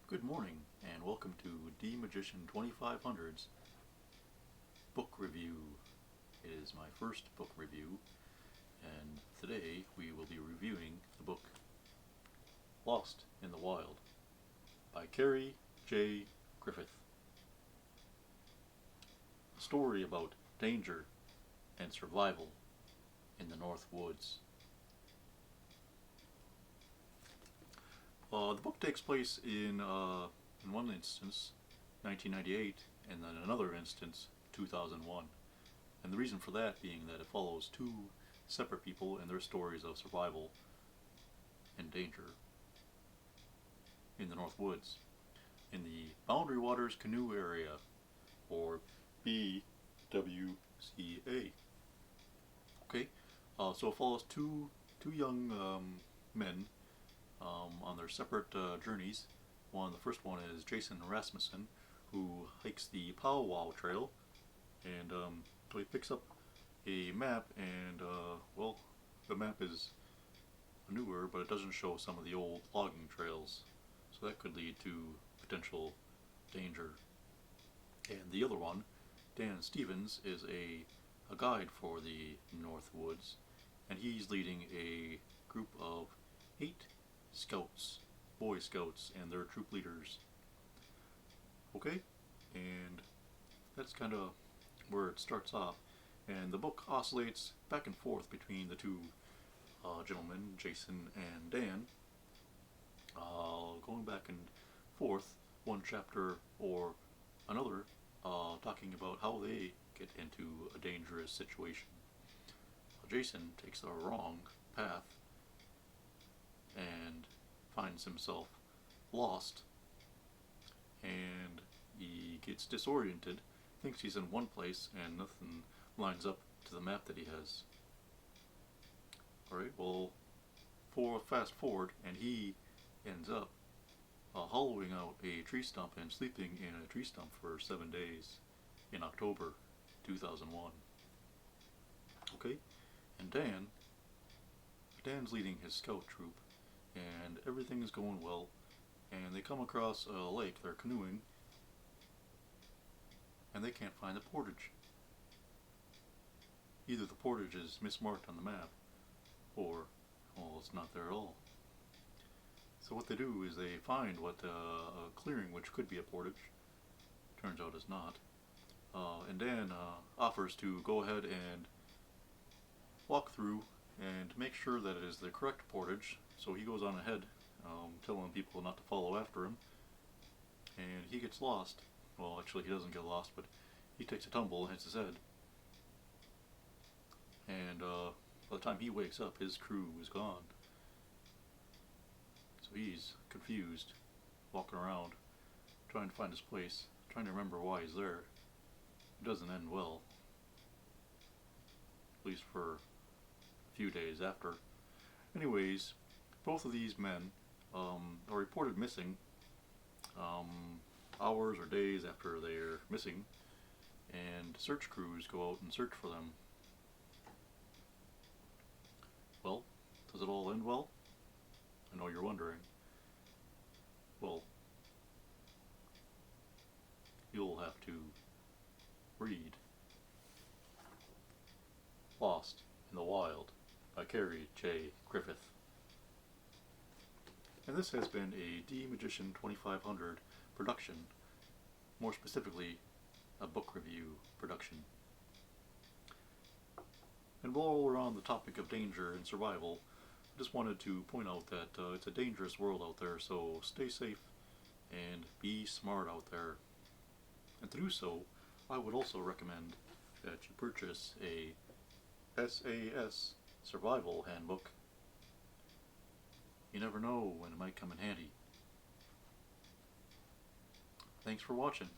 Good morning, and welcome to DMagician 2500's book review. It is my first book review, and today we will be reviewing the book Lost in the Wild by Carrie J. Griffith. A story about danger and survival in the North Woods. The book takes place in one instance, 1998, and then another instance, 2001. And the reason for that being that it follows two separate people and their stories of survival and danger in the North Woods, in the Boundary Waters Canoe Area, or BWCA. Okay, so it follows two young men on their separate journeys. The first one is Jason Rasmussen, who hikes the Powwow Trail, and so he picks up a map, and well, the map is newer, but it doesn't show some of the old logging trails, so that could lead to potential danger. And the other one, Dan Stevens, is a guide for the North Woods, and he's leading a group of 8 scouts, Boy Scouts, and their troop leaders. Okay, and that's kind of where it starts off, and the book oscillates back and forth between the two gentlemen, Jason and Dan, going back and forth, one chapter or another, talking about how they get into a dangerous situation. Jason takes the wrong path and finds himself lost, and he gets disoriented, thinks he's in one place and nothing lines up to the map that he has. Alright, well, fast forward, and he ends up hollowing out a tree stump and sleeping in a tree stump for 7 days in October 2001. Okay, and Dan's leading his scout troop, and everything is going well, and they come across a lake. They're canoeing, and they can't find the portage. Either the portage is mismarked on the map, or, well, it's not there at all. So what they do is they find what a clearing which could be a portage, turns out is not, and Dan offers to go ahead and walk through and make sure that it is the correct portage. So he goes on ahead, telling people not to follow after him, and he gets lost. Well, actually he doesn't get lost, but he takes a tumble and hits his head, and by the time he wakes up, his crew is gone. So he's confused, walking around, trying to find his place, trying to remember why he's there. It doesn't end well, at least for a few days after. Anyways, both of these men are reported missing hours or days after they're missing, and search crews go out and search for them. Well, does it all end well? I know you're wondering. Well, you'll have to read Lost in the Wild by Carrie J. Griffith. And this has been a DMagician 2500 production, more specifically a book review production. And while we're on the topic of danger and survival, I just wanted to point out that it's a dangerous world out there, so stay safe and be smart out there. And to do so, I would also recommend that you purchase a SAS survival handbook. You never know when it might come in handy. Thanks for watching.